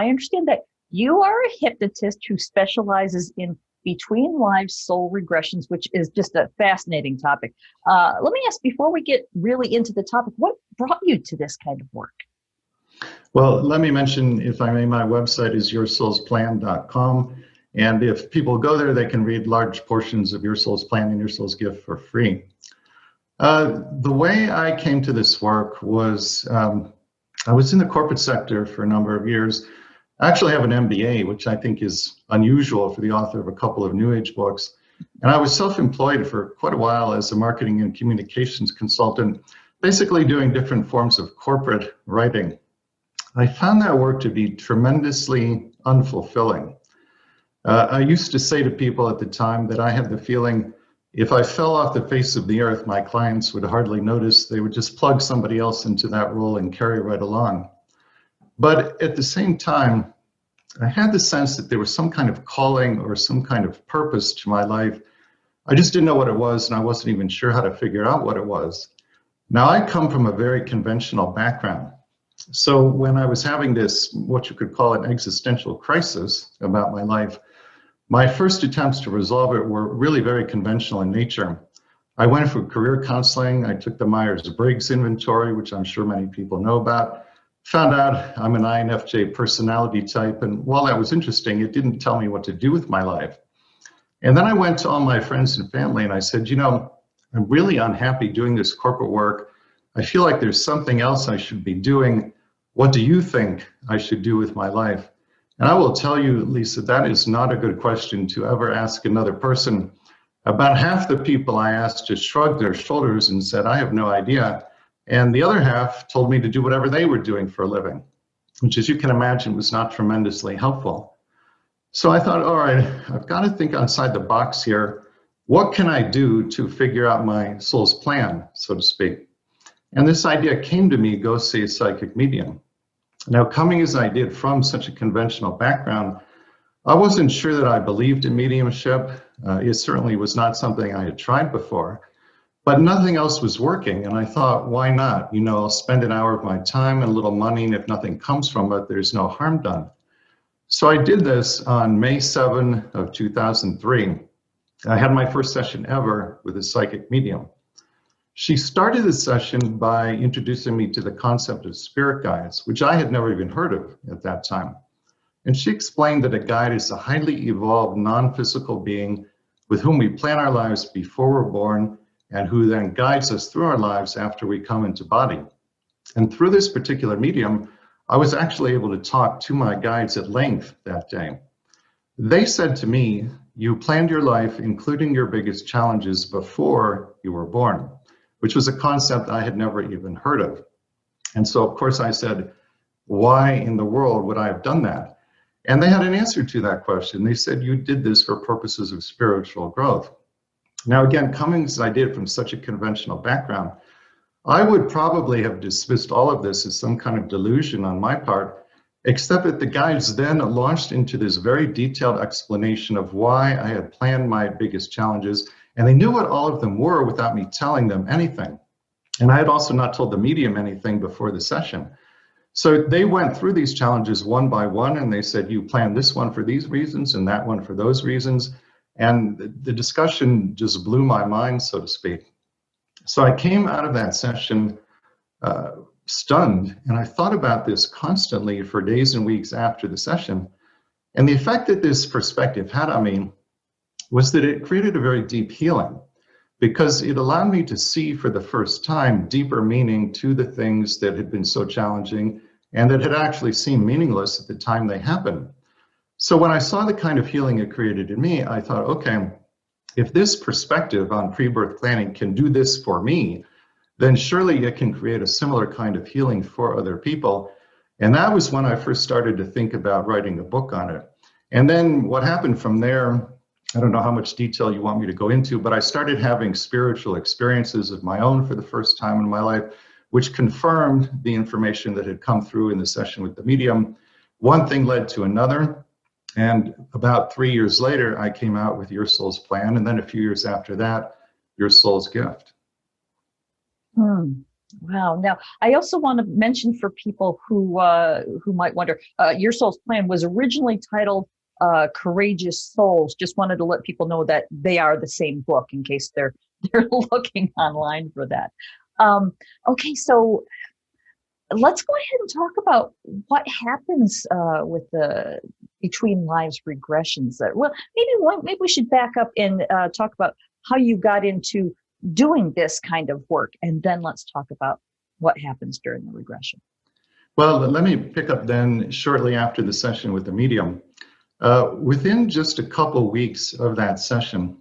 I understand that you are a hypnotist who specializes in between lives soul regressions, which is just a fascinating topic. Let me ask, before we get really into the topic, what brought you to this kind of work? Well, let me mention, if I may, my website is yoursoulsplan.com. And if people go there, they can read large portions of Your Soul's Plan and Your Soul's Gift for free. The way I came to this work was, I was in the corporate sector for a number of years. I actually have an MBA, which I think is unusual for the author of a couple of New Age books. And I was self-employed for quite a while as a marketing and communications consultant, basically doing different forms of corporate writing. I found that work to be tremendously unfulfilling. I used to say to people at the time that I had the feeling if I fell off the face of the earth, my clients would hardly notice. They would just plug somebody else into that role and carry right along. But at the same time, I had the sense that there was some kind of calling or some kind of purpose to my life. I just didn't know what it was, and I wasn't even sure how to figure out what it was. Now, I come from a very conventional background. So when I was having this, what you could call an existential crisis about my life, my first attempts to resolve it were really very conventional in nature. I went for career counseling. I took the Myers-Briggs inventory, which I'm sure many people know about. Found out I'm an INFJ personality type, and while that was interesting, it didn't tell me what to do with my life. And then I went to all my friends and family and I said, you know, I'm really unhappy doing this corporate work. I feel like there's something else I should be doing. What do you think I should do with my life? And I will tell you, Lisa, that is not a good question to ever ask another person. About half the people I asked just shrugged their shoulders and said, I have no idea. And the other half told me to do whatever they were doing for a living, which, as you can imagine, was not tremendously helpful. So I thought, all right, I've got to think outside the box here. What can I do to figure out my soul's plan, so to speak? And this idea came to me, go see a psychic medium. Now, coming as I did from such a conventional background, I wasn't sure that I believed in mediumship. It certainly was not something I had tried before, but nothing else was working. And I thought, why not? You know, I'll spend an hour of my time and a little money, and if nothing comes from it, there's no harm done. So I did this on May 7 of 2003. I had my first session ever with a psychic medium. She started the session by introducing me to the concept of spirit guides, which I had never even heard of at that time. And she explained that a guide is a highly evolved non-physical being with whom we plan our lives before we're born and who then guides us through our lives after we come into body. And through this particular medium, I was actually able to talk to my guides at length that day. They said to me, you planned your life, including your biggest challenges, before you were born, which was a concept I had never even heard of. And so, of course, I said, why in the world would I have done that? And they had an answer to that question. They said, you did this for purposes of spiritual growth. Now, again, coming as I did from such a conventional background, I would probably have dismissed all of this as some kind of delusion on my part, except that the guides then launched into this very detailed explanation of why I had planned my biggest challenges, and they knew what all of them were without me telling them anything. And I had also not told the medium anything before the session. So they went through these challenges one by one, and they said, you planned this one for these reasons and that one for those reasons. And the discussion just blew my mind, so to speak. So I came out of that session stunned, and I thought about this constantly for days and weeks after the session. And the effect that this perspective had on me was that it created a very deep healing, because it allowed me to see for the first time deeper meaning to the things that had been so challenging and that had actually seemed meaningless at the time they happened. So when I saw the kind of healing it created in me, I thought, okay, if this perspective on pre-birth planning can do this for me, then surely it can create a similar kind of healing for other people. And that was when I first started to think about writing a book on it. And then what happened from there, I don't know how much detail you want me to go into, but I started having spiritual experiences of my own for the first time in my life, which confirmed the information that had come through in the session with the medium. One thing led to another. And about 3 years later, I came out with Your Soul's Plan. And then a few years after that, Your Soul's Gift. Wow. Now, I also want to mention for people who might wonder, Your Soul's Plan was originally titled Courageous Souls. Just wanted to let people know that they are the same book in case they're looking online for that. Okay, so let's go ahead and talk about what happens with the between lives regressions. Well, maybe we should back up and talk about how you got into doing this kind of work, and then let's talk about what happens during the regression. Well, let me pick up then shortly after the session with the medium. Within just a couple weeks of that session,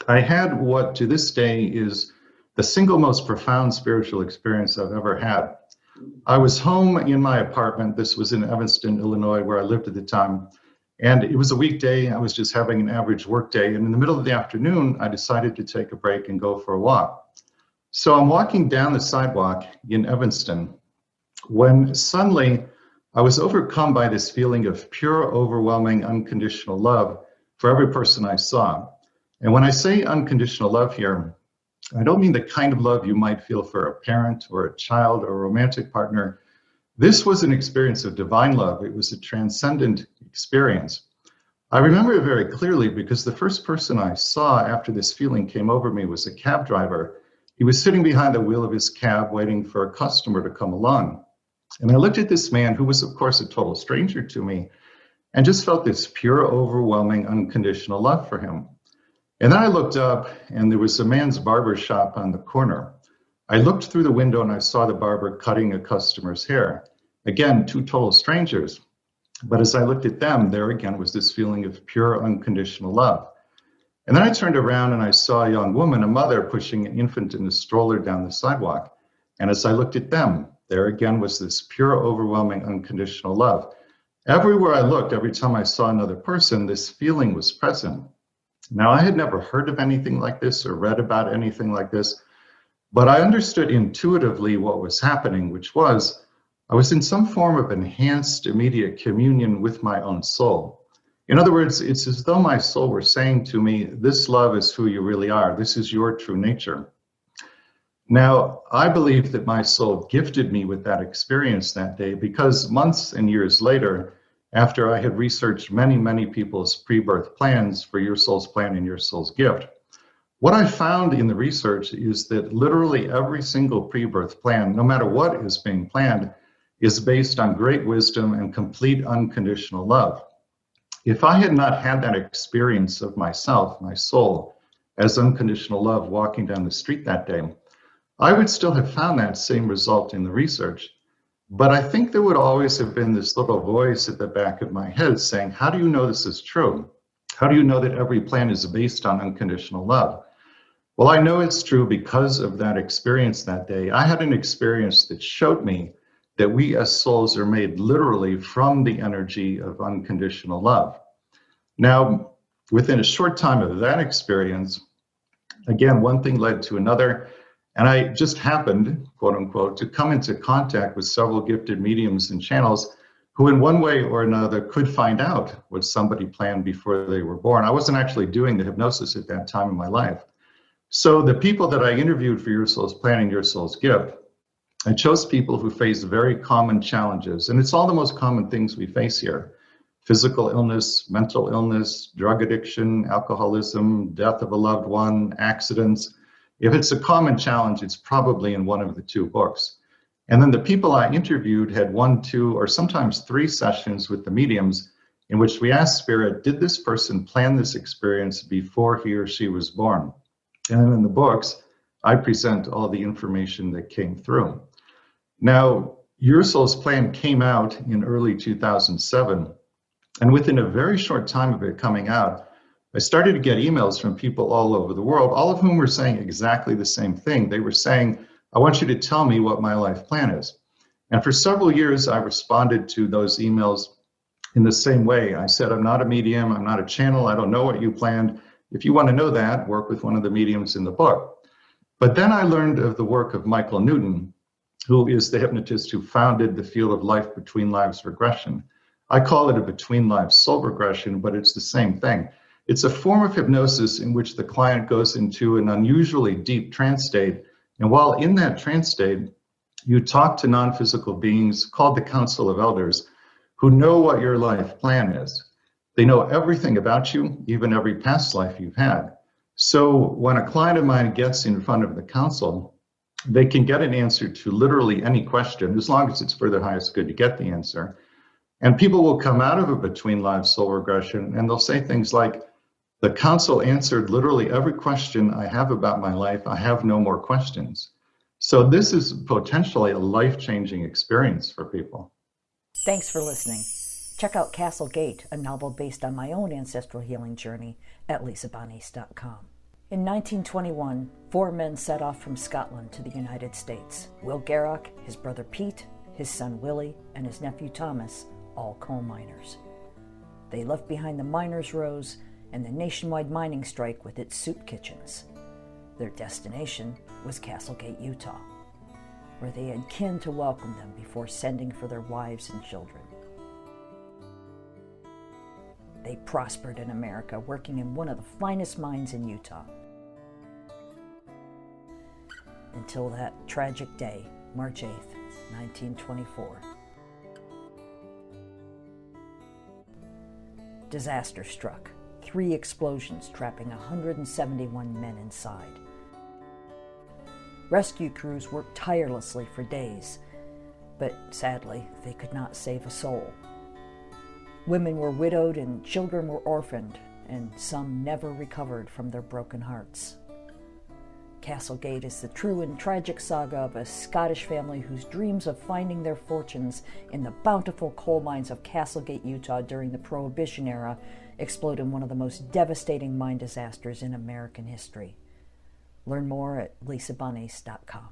I had what to this day is the single most profound spiritual experience I've ever had. I was home in my apartment. This was in Evanston, Illinois, where I lived at the time. And it was a weekday. I was just having an average work day. And in the middle of the afternoon, I decided to take a break and go for a walk. So I'm walking down the sidewalk in Evanston when suddenly I was overcome by this feeling of pure, overwhelming, unconditional love for every person I saw. And when I say unconditional love here, I don't mean the kind of love you might feel for a parent or a child or a romantic partner. This was an experience of divine love. It was a transcendent experience. I remember it very clearly because the first person I saw after this feeling came over me was a cab driver. He was sitting behind the wheel of his cab waiting for a customer to come along. And I looked at this man, who was, of course, a total stranger to me, and just felt this pure, overwhelming, unconditional love for him. And then I looked up, and there was a man's barber shop on the corner. I looked through the window, and I saw the barber cutting a customer's hair. Again, two total strangers. But as I looked at them, there again was this feeling of pure, unconditional love. And then I turned around, and I saw a young woman, a mother, pushing an infant in a stroller down the sidewalk. And as I looked at them, there again was this pure, overwhelming, unconditional love. Everywhere I looked, every time I saw another person, this feeling was present. Now, I had never heard of anything like this or read about anything like this, but I understood intuitively what was happening, which was I was in some form of enhanced immediate communion with my own soul. In other words, it's as though my soul were saying to me, this love is who you really are. This is your true nature. Now, I believe that my soul gifted me with that experience that day because months and years later, after I had researched many, many people's pre-birth plans for Your Soul's Plan and Your Soul's Gift, what I found in the research is that literally every single pre-birth plan, no matter what is being planned, is based on great wisdom and complete unconditional love. If I had not had that experience of myself, my soul, as unconditional love walking down the street that day, I would still have found that same result in the research. But I think there would always have been this little voice at the back of my head saying, how do you know this is true? How do you know that every plan is based on unconditional love? Well, I know it's true because of that experience that day. I had an experience that showed me that we as souls are made literally from the energy of unconditional love. Now, within a short time of that experience, again, one thing led to another. And I just happened, quote unquote, to come into contact with several gifted mediums and channels who in one way or another could find out what somebody planned before they were born. I wasn't actually doing the hypnosis at that time in my life. So the people that I interviewed for Your Soul's Plan and Your Soul's Gift, I chose people who face very common challenges. And it's all the most common things we face here: physical illness, mental illness, drug addiction, alcoholism, death of a loved one, accidents. If it's a common challenge, it's probably in one of the two books. And then the people I interviewed had 1, 2, or sometimes 3 sessions with the mediums in which we asked Spirit, did this person plan this experience before he or she was born? And in the books, I present all the information that came through. Now, Your Soul's Plan came out in early 2007. And within a very short time of it coming out, I started to get emails from people all over the world, all of whom were saying exactly the same thing. They were saying, I want you to tell me what my life plan is. And for several years, I responded to those emails in the same way. I said, I'm not a medium, I'm not a channel, I don't know what you planned. If you want to know that, work with one of the mediums in the book. But then I learned of the work of Michael Newton, who is the hypnotist who founded the field of life between lives regression. I call it a between lives soul regression, but it's the same thing. It's a form of hypnosis in which the client goes into an unusually deep trance state. And while in that trance state, You talk to non-physical beings called the Council of Elders who know what your life plan is. They know everything about you, even every past life you've had. So when a client of mine gets in front of the council, they can get an answer to literally any question, as long as it's for their highest good to get the answer. And people will come out of it between Lives Soul Regression, and they'll say things like, the council answered literally every question I have about my life. I have no more questions. So this is potentially a life-changing experience for people. Thanks for listening. Check out Castle Gate, a novel based on my own ancestral healing journey at lisabanese.com. In 1921, 4 men set off from Scotland to the United States. Will Garrock, his brother Pete, his son Willie, and his nephew Thomas, all coal miners. They left behind the miners' rows and the nationwide mining strike with its soup kitchens. Their destination was Castlegate, Utah, where they had kin to welcome them before sending for their wives and children. They prospered in America, working in one of the finest mines in Utah. Until that tragic day, March 8th, 1924. Disaster struck. 3 explosions, trapping 171 men inside. Rescue crews worked tirelessly for days, but sadly, they could not save a soul. Women were widowed and children were orphaned, and some never recovered from their broken hearts. Castlegate is the true and tragic saga of a Scottish family whose dreams of finding their fortunes in the bountiful coal mines of Castlegate, Utah during the Prohibition era explode in one of the most devastating mine disasters in American history. Learn more at lisabanese.com.